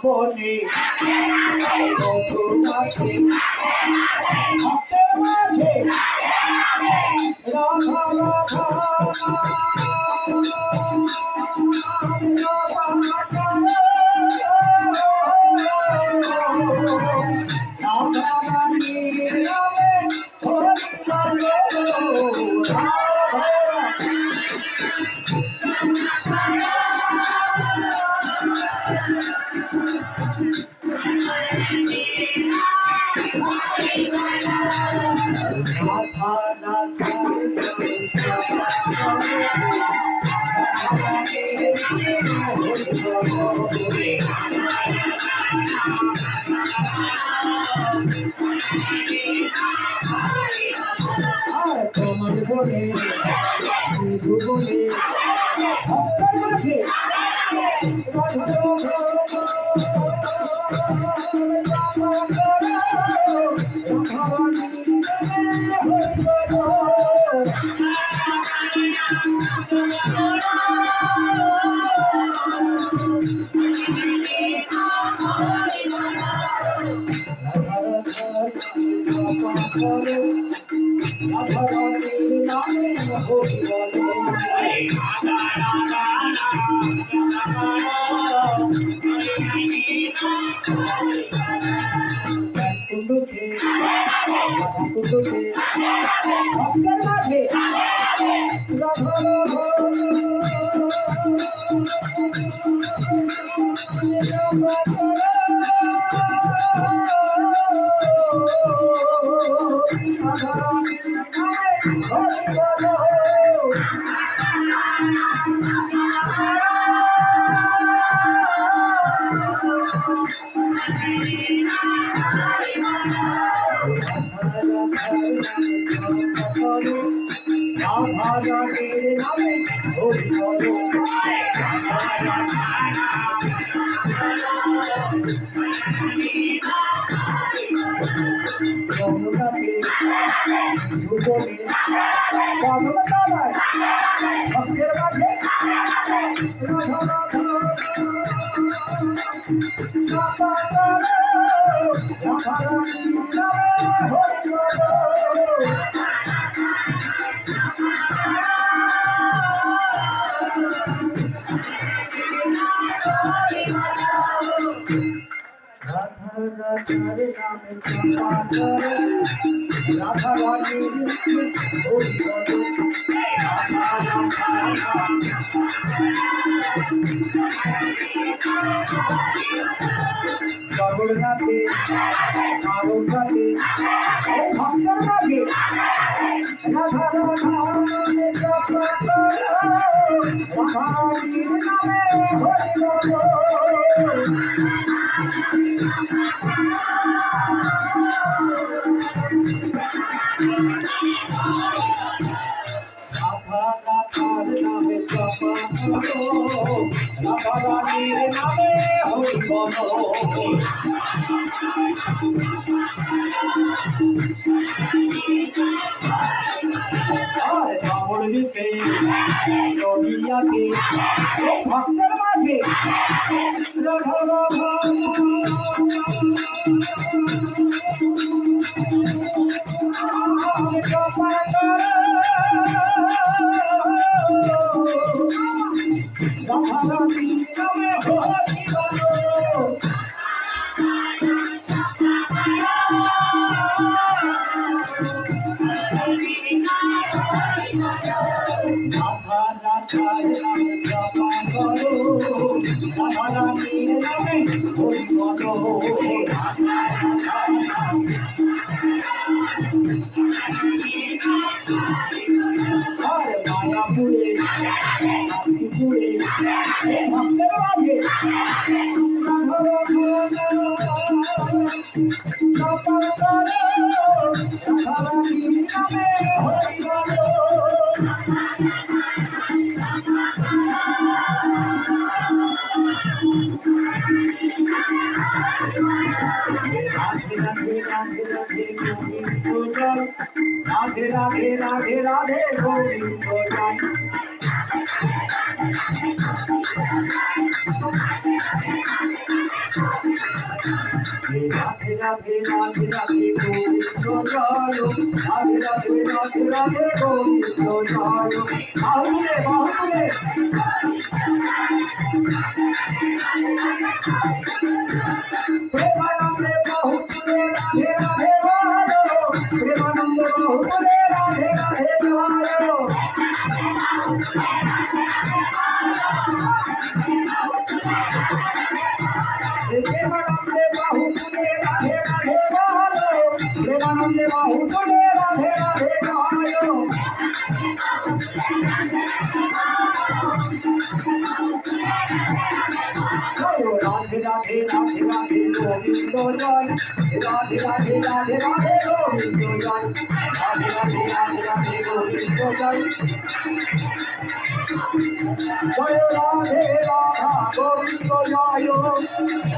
বনে মধুনাথে ভক্তের মাঝে রাধা রাধা তোমার বনে ভুবনে ভক্তের মাঝে ভক্তের মাঝে ভক্তের মাঝে রাধা রানী জগন্নাথে কারণাতে ভক্তের মাঝে রাধা রানীর নামে হরি বল রাধারানীর নামে হরি বল কামড় দিতে নদিয়াকে ভক্তের মাঝে রাধা রাধা মায়াপুরে কাশীপুরে ভক্তের মাঝে राधे राधे राधे राधे गोविंद जय राधे राधे राधे राधे गोविंद जय राधे राधे राधे राधे गोविंद जय राधे राधे राधे राधे गोविंद जय बाहुले बाहुले प्रेमानंदे बाहुले राधे राधे बोलो प्रेमानंदे बाहुले राधे राधे बोलो प्रेमानंदे बाहुले राधे राधे बोलो प्रेमानंदे बाहुले राधे राधे बोलो राधे राधे राधे राधे गोविंद जय राधे राधे राधे राधे गोविंद जय राधे राधे राधे राधे गोविंद जय जय राधे राधा गोविंद जय